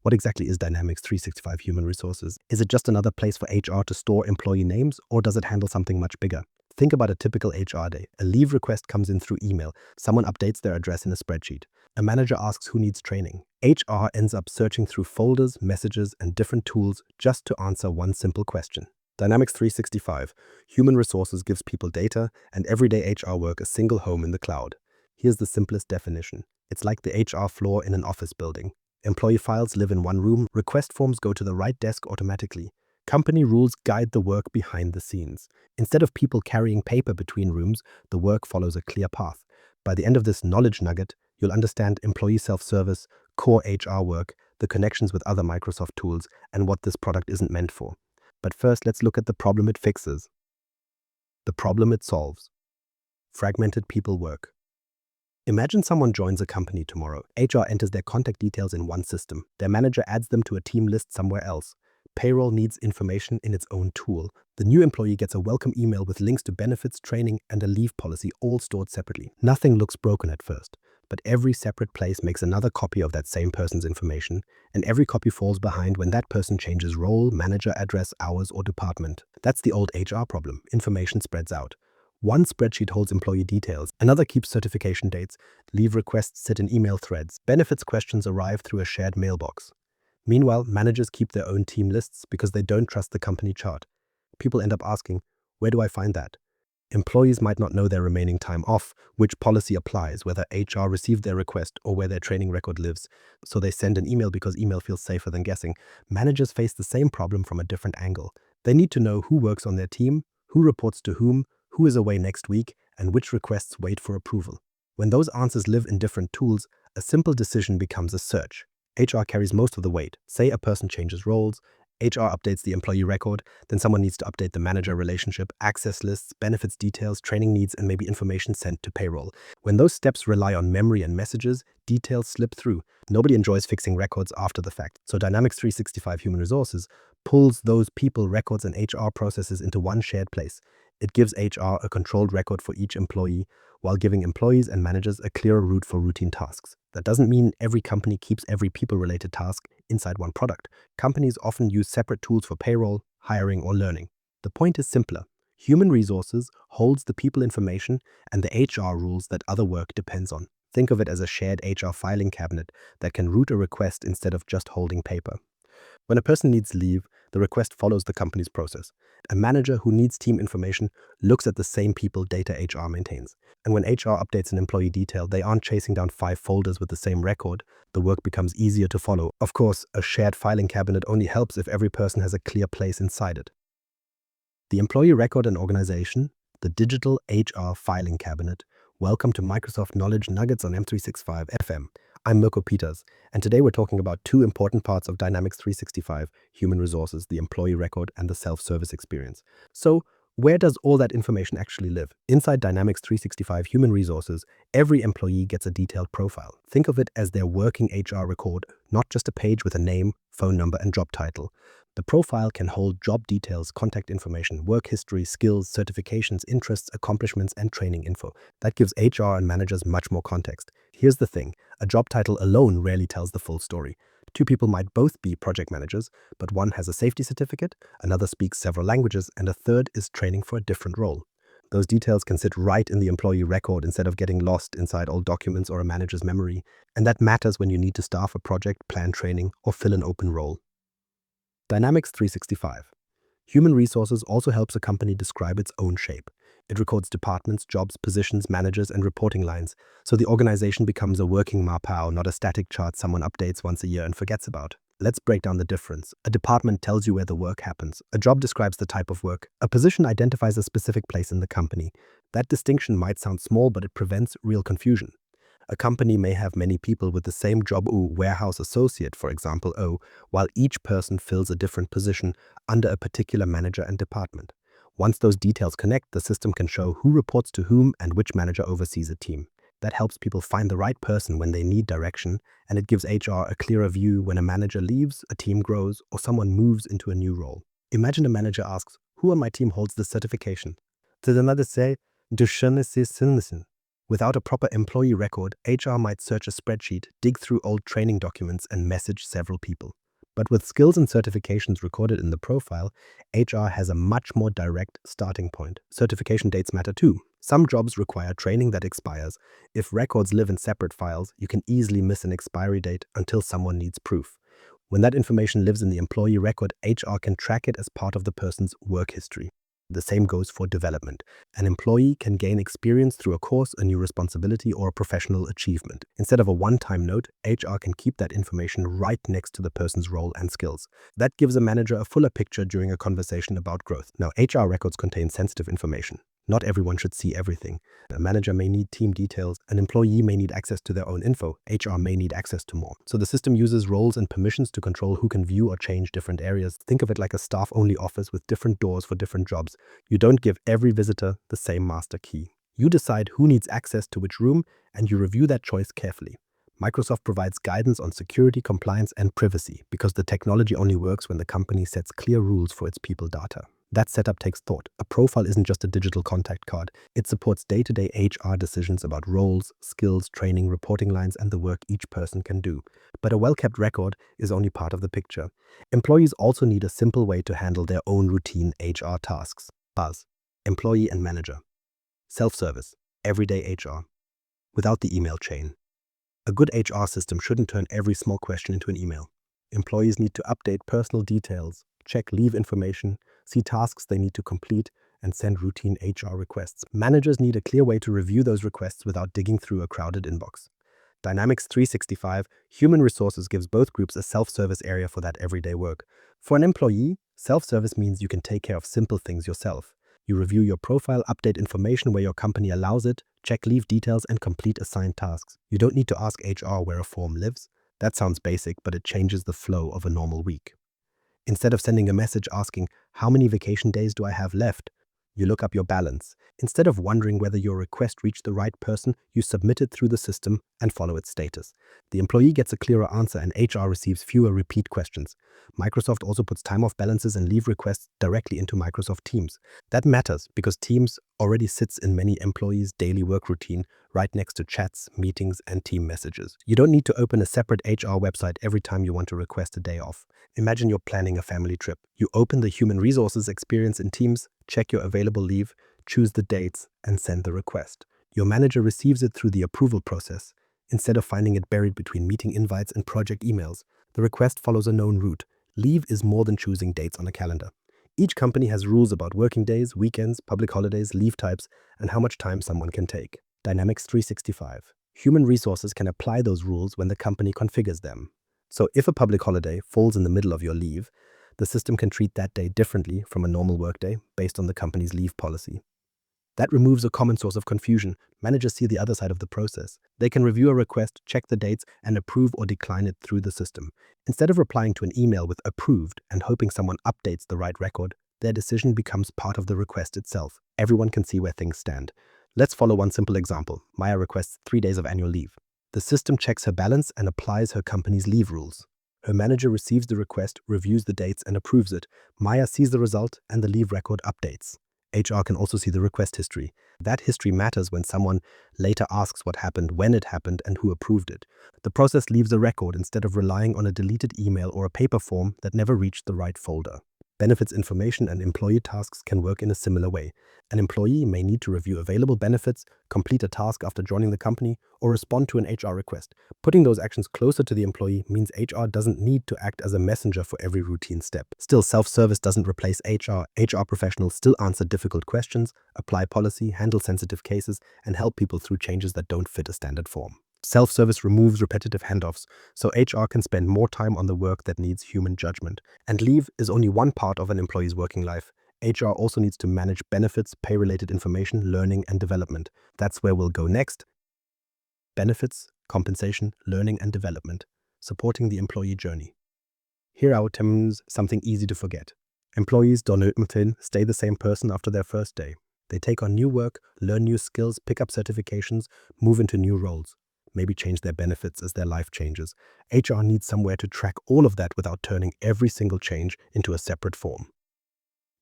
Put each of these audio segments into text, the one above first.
What exactly is Dynamics 365 Human Resources? Is it just another place for HR to store employee names, or does it handle something much bigger? Think about a typical HR day. A leave request comes in through email. Someone updates their address in a spreadsheet. A manager asks who needs training. HR ends up searching through folders, messages, and different tools just to answer one simple question. Dynamics 365 Human Resources gives people data and everyday HR work a single home in the cloud. Here's the simplest definition. It's like the HR floor in an office building. Employee files live in one room, request forms go to the right desk automatically. Company rules guide the work behind the scenes. Instead of people carrying paper between rooms, the work follows a clear path. By the end of this knowledge nugget, you'll understand employee self-service, core HR work, the connections with other Microsoft tools, and what this product isn't meant for. But first, let's look at the problem it fixes. The problem it solves. Fragmented people work. Imagine someone joins a company tomorrow. HR enters their contact details in one system. Their manager adds them to a team list somewhere else. Payroll needs information in its own tool. The new employee gets a welcome email with links to benefits, training, and a leave policy all stored separately. Nothing looks broken at first, but every separate place makes another copy of that same person's information, and every copy falls behind when that person changes role, manager, address, hours, or department. That's the old HR problem. Information spreads out. One spreadsheet holds employee details, another keeps certification dates, leave requests sit in email threads, benefits questions arrive through a shared mailbox. Meanwhile, managers keep their own team lists because they don't trust the company chart. People end up asking, where do I find that? Employees might not know their remaining time off, which policy applies, whether HR received their request or where their training record lives. So they send an email because email feels safer than guessing. Managers face the same problem from a different angle. They need to know who works on their team, who reports to who is away next week, and which requests wait for approval. When those answers live in different tools, a simple decision becomes a search. HR carries most of the weight. Say a person changes roles, HR updates the employee record, then someone needs to update the manager relationship, access lists, benefits details, training needs, and maybe information sent to payroll. When those steps rely on memory and messages, details slip through. Nobody enjoys fixing records after the fact. So Dynamics 365 Human Resources pulls those people, records, and HR processes into one shared place. It gives HR a controlled record for each employee, while giving employees and managers a clearer route for routine tasks. That doesn't mean every company keeps every people-related task inside one product. Companies often use separate tools for payroll, hiring, or learning. The point is simpler. Human resources holds the people information and the HR rules that other work depends on. Think of it as a shared HR filing cabinet that can route a request instead of just holding paper. When a person needs leave, the request follows the company's process. A manager who needs team information looks at the same people data HR maintains. And when HR updates an employee detail, they aren't chasing down 5 folders with the same record. The work becomes easier to follow. Of course, a shared filing cabinet only helps if every person has a clear place inside it. The employee record and organization, the digital HR filing cabinet. Welcome to Microsoft Knowledge Nuggets on M365 FM. I'm Mirko Peters, and today we're talking about two important parts of Dynamics 365, human resources, the employee record, and the self-service experience. So, where does all that information actually live? Inside Dynamics 365 Human Resources, every employee gets a detailed profile. Think of it as their working HR record, not just a page with a name, phone number, and job title. The profile can hold job details, contact information, work history, skills, certifications, interests, accomplishments, and training info. That gives HR and managers much more context. Here's the thing, a job title alone rarely tells the full story. Two people might both be project managers, but one has a safety certificate, another speaks several languages, and a third is training for a different role. Those details can sit right in the employee record instead of getting lost inside old documents or a manager's memory. And that matters when you need to staff a project, plan training, or fill an open role. Dynamics 365. Human resources also helps a company describe its own shape. It records departments, jobs, positions, managers, and reporting lines, so the organization becomes a working mapao, not a static chart someone updates once a year and forgets about. Let's break down the difference. A department tells you where the work happens. A job describes the type of work. A position identifies a specific place in the company. That distinction might sound small, but it prevents real confusion. A company may have many people with the same job, warehouse associate, for example, while each person fills a different position under a particular manager and department. Once those details connect, the system can show who reports to whom and which manager oversees a team. That helps people find the right person when they need direction, and it gives HR a clearer view when a manager leaves, a team grows, or someone moves into a new role. Imagine a manager asks, who on my team holds this certification? Does another say, du connais ce. Without a proper employee record, HR might search a spreadsheet, dig through old training documents, and message several people. But with skills and certifications recorded in the profile, HR has a much more direct starting point. Certification dates matter too. Some jobs require training that expires. If records live in separate files, you can easily miss an expiry date until someone needs proof. When that information lives in the employee record, HR can track it as part of the person's work history. The same goes for development. An employee can gain experience through a course, a new responsibility, or a professional achievement. Instead of a one-time note, HR can keep that information right next to the person's role and skills. That gives a manager a fuller picture during a conversation about growth. Now, HR records contain sensitive information. Not everyone should see everything. A manager may need team details, an employee may need access to their own info, HR may need access to more. So the system uses roles and permissions to control who can view or change different areas. Think of it like a staff-only office with different doors for different jobs. You don't give every visitor the same master key. You decide who needs access to which room, and you review that choice carefully. Microsoft provides guidance on security, compliance, and privacy because the technology only works when the company sets clear rules for its people data. That setup takes thought. A profile isn't just a digital contact card. It supports day-to-day HR decisions about roles, skills, training, reporting lines, and the work each person can do. But a well-kept record is only part of the picture. Employees also need a simple way to handle their own routine HR tasks. Buzz, employee and manager. Self-service, everyday HR. Without the email chain. A good HR system shouldn't turn every small question into an email. Employees need to update personal details, check leave information, see tasks they need to complete, and send routine HR requests. Managers need a clear way to review those requests without digging through a crowded inbox. Dynamics 365, Human Resources gives both groups a self-service area for that everyday work. For an employee, self-service means you can take care of simple things yourself. You review your profile, update information where your company allows it, check leave details, and complete assigned tasks. You don't need to ask HR where a form lives. That sounds basic, but it changes the flow of a normal week. Instead of sending a message asking, "How many vacation days do I have left?" you look up your balance. Instead of wondering whether your request reached the right person, you submit it through the system and follow its status. The employee gets a clearer answer and HR receives fewer repeat questions. Microsoft also puts time-off balances and leave requests directly into Microsoft Teams. That matters because Teams already sits in many employees' daily work routine right next to chats, meetings, and team messages. You don't need to open a separate HR website every time you want to request a day off. Imagine you're planning a family trip. You open the Human Resources experience in Teams, check your available leave, choose the dates, and send the request. Your manager receives it through the approval process. Instead of finding it buried between meeting invites and project emails, the request follows a known route. Leave is more than choosing dates on a calendar. Each company has rules about working days, weekends, public holidays, leave types, and how much time someone can take. Dynamics 365. Human Resources can apply those rules when the company configures them. So if a public holiday falls in the middle of your leave, the system can treat that day differently from a normal workday based on the company's leave policy. That removes a common source of confusion. Managers see the other side of the process. They can review a request, check the dates, and approve or decline it through the system. Instead of replying to an email with approved and hoping someone updates the right record, their decision becomes part of the request itself. Everyone can see where things stand. Let's follow one simple example. Maya requests 3 days of annual leave. The system checks her balance and applies her company's leave rules. Her manager receives the request, reviews the dates, and approves it. Maya sees the result, and the leave record updates. HR can also see the request history. That history matters when someone later asks what happened, when it happened, and who approved it. The process leaves a record instead of relying on a deleted email or a paper form that never reached the right folder. Benefits information and employee tasks can work in a similar way. An employee may need to review available benefits, complete a task after joining the company, or respond to an HR request. Putting those actions closer to the employee means HR doesn't need to act as a messenger for every routine step. Still, self-service doesn't replace HR. HR professionals still answer difficult questions, apply policy, handle sensitive cases, and help people through changes that don't fit a standard form. Self-service removes repetitive handoffs, so HR can spend more time on the work that needs human judgment. And leave is only one part of an employee's working life. HR also needs to manage benefits, pay-related information, learning, and development. That's where we'll go next. Benefits, compensation, learning, and development, supporting the employee journey. Here are terms something easy to forget. Employees don't stay the same person after their first day. They take on new work, learn new skills, pick up certifications, move into new roles. Maybe change their benefits as their life changes. HR needs somewhere to track all of that without turning every single change into a separate form.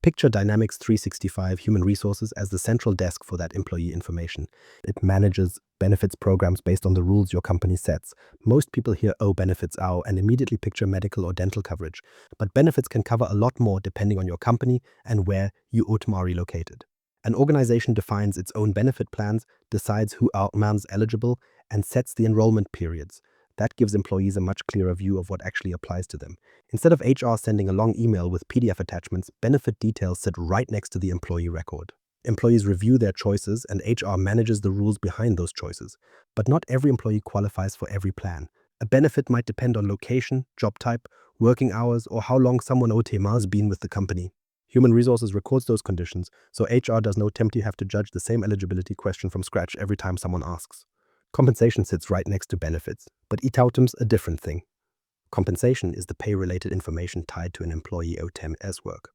Picture Dynamics 365 Human Resources as the central desk for that employee information. It manages benefits programs based on the rules your company sets. Most people hear, oh, benefits, ow, and immediately picture medical or dental coverage. But benefits can cover a lot more depending on your company and where you are located. An organization defines its own benefit plans, decides who man's eligible, and sets the enrollment periods. That gives employees a much clearer view of what actually applies to them. Instead of HR sending a long email with PDF attachments, benefit details sit right next to the employee record. Employees review their choices and HR manages the rules behind those choices. But not every employee qualifies for every plan. A benefit might depend on location, job type, working hours, or how long someone has been with the company. Human Resources records those conditions, so HR does not tempt you have to judge the same eligibility question from scratch every time someone asks. Compensation sits right next to benefits, but items a different thing. Compensation is the pay-related information tied to an employee OTM's work.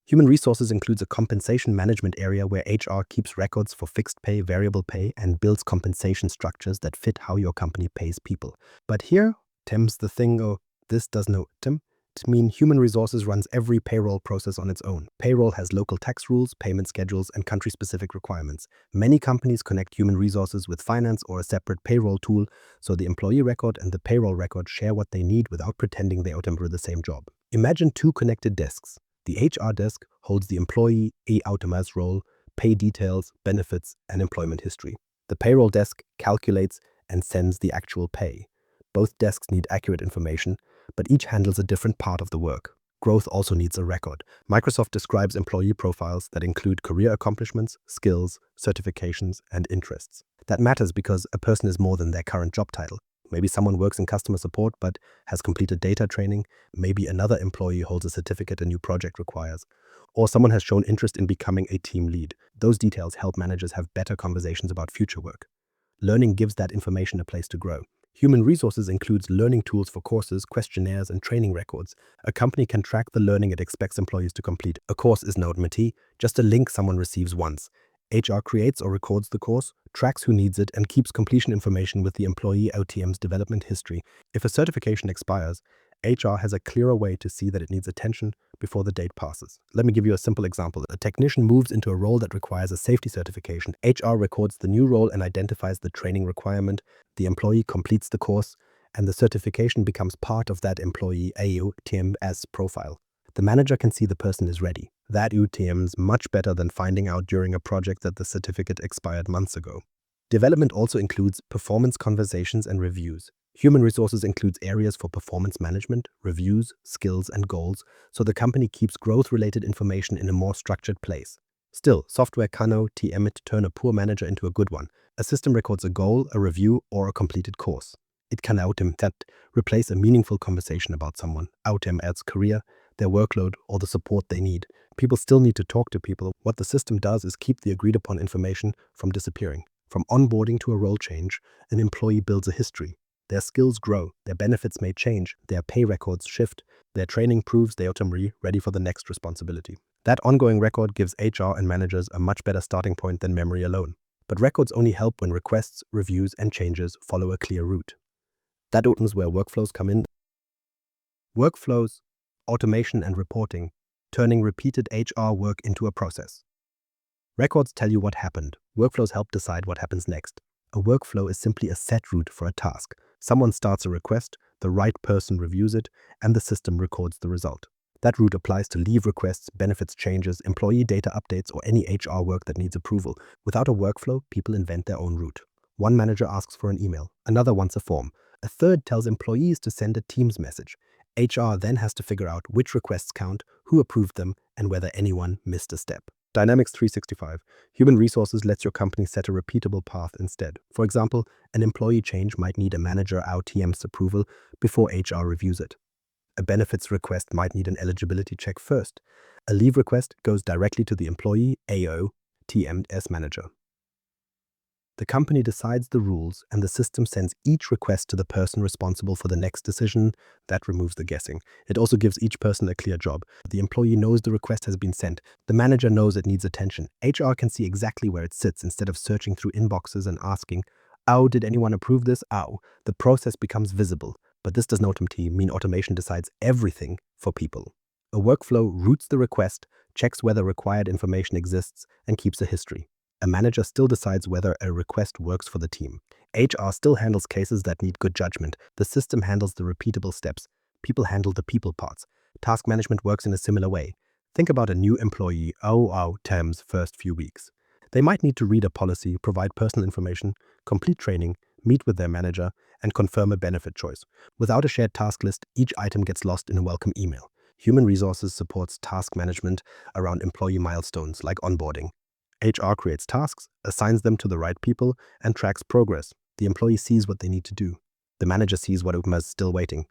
Human Resources includes a compensation management area where HR keeps records for fixed pay, variable pay, and builds compensation structures that fit how your company pays people. But here, Tim's the thing, this does no Tim. It means Human Resources runs every payroll process on its own. Payroll has local tax rules, payment schedules, and country-specific requirements. Many companies connect Human Resources with finance or a separate payroll tool, so the employee record and the payroll record share what they need without pretending they do the same job. Imagine two connected desks. The HR desk holds the employee automa's role, pay details, benefits, and employment history. The payroll desk calculates and sends the actual pay. Both desks need accurate information, but each handles a different part of the work. Growth also needs a record. Microsoft describes employee profiles that include career accomplishments, skills, certifications, and interests. That matters because a person is more than their current job title. Maybe someone works in customer support but has completed data training. Maybe another employee holds a certificate a new project requires. Or someone has shown interest in becoming a team lead. Those details help managers have better conversations about future work. Learning gives that information a place to grow. Human Resources includes learning tools for courses, questionnaires, and training records. A company can track the learning it expects employees to complete. A course is no MT, just a link someone receives once. HR creates or records the course, tracks who needs it, and keeps completion information with the employee OTM's development history. If a certification expires, HR has a clearer way to see that it needs attention before the date passes. Let me give you a simple example. A technician moves into a role that requires a safety certification. HR records the new role and identifies the training requirement. The employee completes the course, and the certification becomes part of that employee OTM's profile. The manager can see the person is ready. That UTM's much better than finding out during a project that the certificate expired months ago. Development also includes performance conversations and reviews. Human Resources includes areas for performance management, reviews, skills, and goals, so the company keeps growth-related information in a more structured place. Still, software cannot turn a poor manager into a good one. A system records a goal, a review, or a completed course. It can replace a meaningful conversation about someone, adds career, their workload, or the support they need. People still need to talk to people. What the system does is keep the agreed-upon information from disappearing. From onboarding to a role change, an employee builds a history. Their skills grow, their benefits may change, their pay records shift, their training proves they are ready for the next responsibility. That ongoing record gives HR and managers a much better starting point than memory alone. But records only help when requests, reviews, and changes follow a clear route. That opens where workflows come in. Workflows, automation, and reporting, turning repeated HR work into a process. Records tell you what happened. Workflows help decide what happens next. A workflow is simply a set route for a task. Someone starts a request, the right person reviews it, and the system records the result. That route applies to leave requests, benefits changes, employee data updates, or any HR work that needs approval. Without a workflow, people invent their own route. One manager asks for an email, another wants a form, a third tells employees to send a Teams message. HR then has to figure out which requests count, who approved them, and whether anyone missed a step. Dynamics 365. Human Resources lets your company set a repeatable path instead. For example, an employee change might need a manager OTM's approval before HR reviews it. A benefits request might need an eligibility check first. A leave request goes directly to the employee OTM's manager. The company decides the rules, and the system sends each request to the person responsible for the next decision. That removes the guessing. It also gives each person a clear job. The employee knows the request has been sent. The manager knows it needs attention. HR can see exactly where it sits instead of searching through inboxes and asking, "Oh, did anyone approve this?" "Oh." The process becomes visible. But this does not mean automation decides everything for people. A workflow routes the request, checks whether required information exists, and keeps a history. A manager still decides whether a request works for the team. HR still handles cases that need good judgment. The system handles the repeatable steps. People handle the people parts. Task management works in a similar way. Think about a new employee terms first few weeks. They might need to read a policy, provide personal information, complete training, meet with their manager, and confirm a benefit choice. Without a shared task list, each item gets lost in a welcome email. Human resources supports task management around employee milestones like onboarding. HR creates tasks, assigns them to the right people, and tracks progress. The employee sees what they need to do. The manager sees what is still waiting.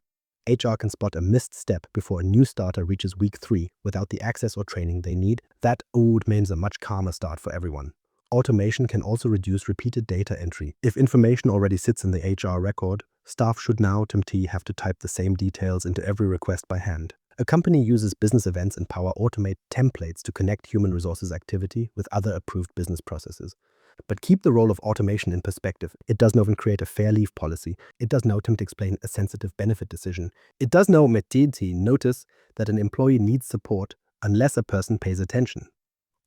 HR can spot a missed step before a new starter reaches week 3 without the access or training they need. That means a much calmer start for everyone. Automation can also reduce repeated data entry. If information already sits in the HR record, staff should now have to type the same details into every request by hand. A company uses business events and Power Automate templates to connect human resources activity with other approved business processes. But keep the role of automation in perspective. It does not create a fair leave policy. It does not explain a sensitive benefit decision. It does not notice that an employee needs support unless a person pays attention.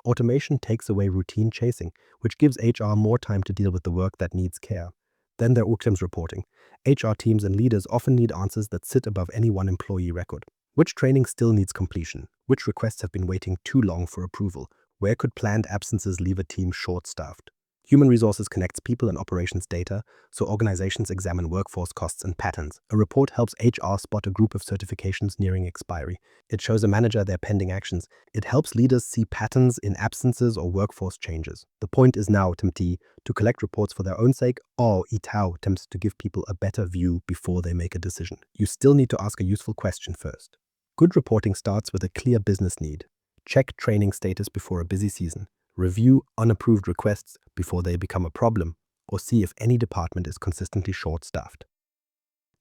Automation takes away routine chasing, which gives HR more time to deal with the work that needs care. Then there are outcomes reporting. HR teams and leaders often need answers that sit above any one employee record. Which training still needs completion? Which requests have been waiting too long for approval? Where could planned absences leave a team short-staffed? Human resources connects people and operations data, so organizations examine workforce costs and patterns. A report helps HR spot a group of certifications nearing expiry. It shows a manager their pending actions. It helps leaders see patterns in absences or workforce changes. The point is now to collect reports for their own sake, or attempts to give people a better view before they make a decision. You still need to ask a useful question first. Good reporting starts with a clear business need. Check training status before a busy season. Review unapproved requests before they become a problem, or see if any department is consistently short-staffed.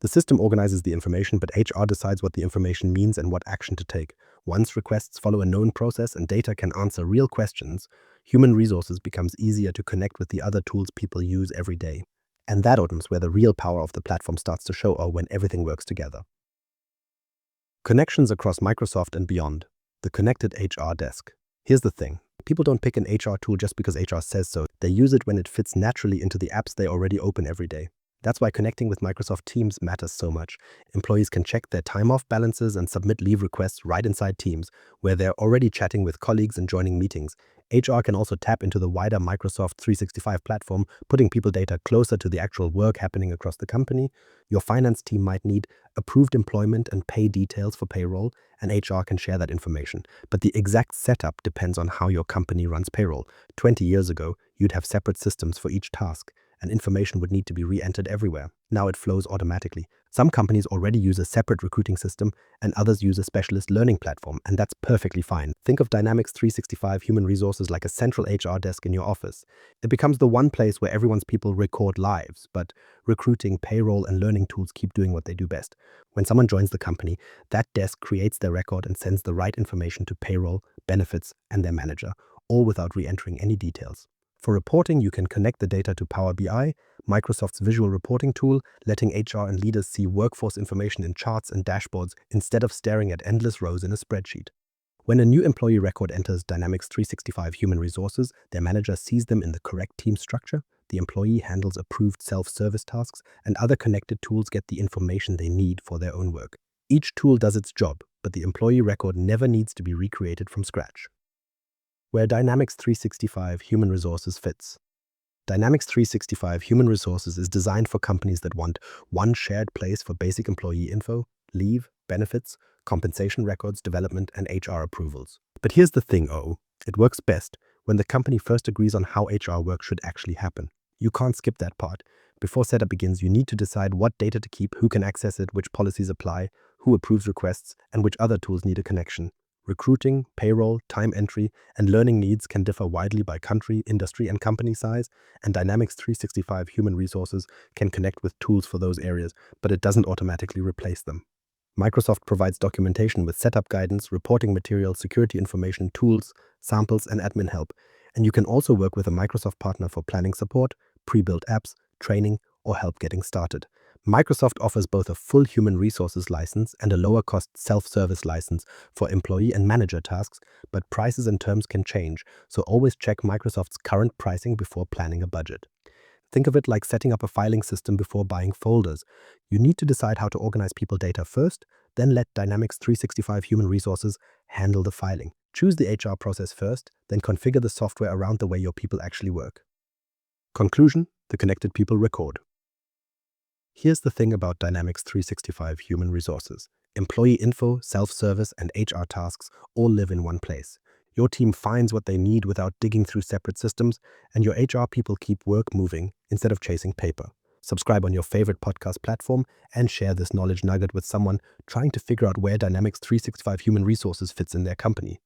The system organizes the information, but HR decides what the information means and what action to take. Once requests follow a known process and data can answer real questions, human resources becomes easier to connect with the other tools people use every day. And that is where the real power of the platform starts to show, or when everything works together. Connections across Microsoft and beyond. The connected HR desk. Here's the thing. People don't pick an HR tool just because HR says so. They use it when it fits naturally into the apps they already open every day. That's why connecting with Microsoft Teams matters so much. Employees can check their time-off balances and submit leave requests right inside Teams, where they're already chatting with colleagues and joining meetings. HR can also tap into the wider Microsoft 365 platform, putting people data closer to the actual work happening across the company. Your finance team might need approved employment and pay details for payroll, and HR can share that information. But the exact setup depends on how your company runs payroll. 20 years ago, you'd have separate systems for each task, and information would need to be re-entered everywhere. Now it flows automatically. Some companies already use a separate recruiting system, and others use a specialist learning platform, and that's perfectly fine. Think of Dynamics 365 Human Resources like a central HR desk in your office. It becomes the one place where everyone's people record lives, but recruiting, payroll, and learning tools keep doing what they do best. When someone joins the company, that desk creates their record and sends the right information to payroll, benefits, and their manager, all without re-entering any details. For reporting, you can connect the data to Power BI, Microsoft's visual reporting tool, letting HR and leaders see workforce information in charts and dashboards instead of staring at endless rows in a spreadsheet. When a new employee record enters Dynamics 365 Human Resources, their manager sees them in the correct team structure, the employee handles approved self-service tasks, and other connected tools get the information they need for their own work. Each tool does its job, but the employee record never needs to be recreated from scratch. Where Dynamics 365 Human Resources fits. Dynamics 365 Human Resources is designed for companies that want one shared place for basic employee info, leave, benefits, compensation records, development, and HR approvals. But here's the thing, it works best when the company first agrees on how HR work should actually happen. You can't skip that part. Before setup begins, you need to decide what data to keep, who can access it, which policies apply, who approves requests, and which other tools need a connection. Recruiting, payroll, time entry, and learning needs can differ widely by country, industry, and company size, and Dynamics 365 Human Resources can connect with tools for those areas, but it doesn't automatically replace them. Microsoft provides documentation with setup guidance, reporting material, security information, tools, samples, and admin help, and you can also work with a Microsoft partner for planning support, pre-built apps, training, or help getting started. Microsoft offers both a full human resources license and a lower cost self-service license for employee and manager tasks, but prices and terms can change, so always check Microsoft's current pricing before planning a budget. Think of it like setting up a filing system before buying folders. You need to decide how to organize people data first, then let Dynamics 365 Human Resources handle the filing. Choose the HR process first, then configure the software around the way your people actually work. Conclusion: the connected people record. Here's the thing about Dynamics 365 Human Resources. Employee info, self-service, and HR tasks all live in one place. Your team finds what they need without digging through separate systems, and your HR people keep work moving instead of chasing paper. Subscribe on your favorite podcast platform and share this knowledge nugget with someone trying to figure out where Dynamics 365 Human Resources fits in their company.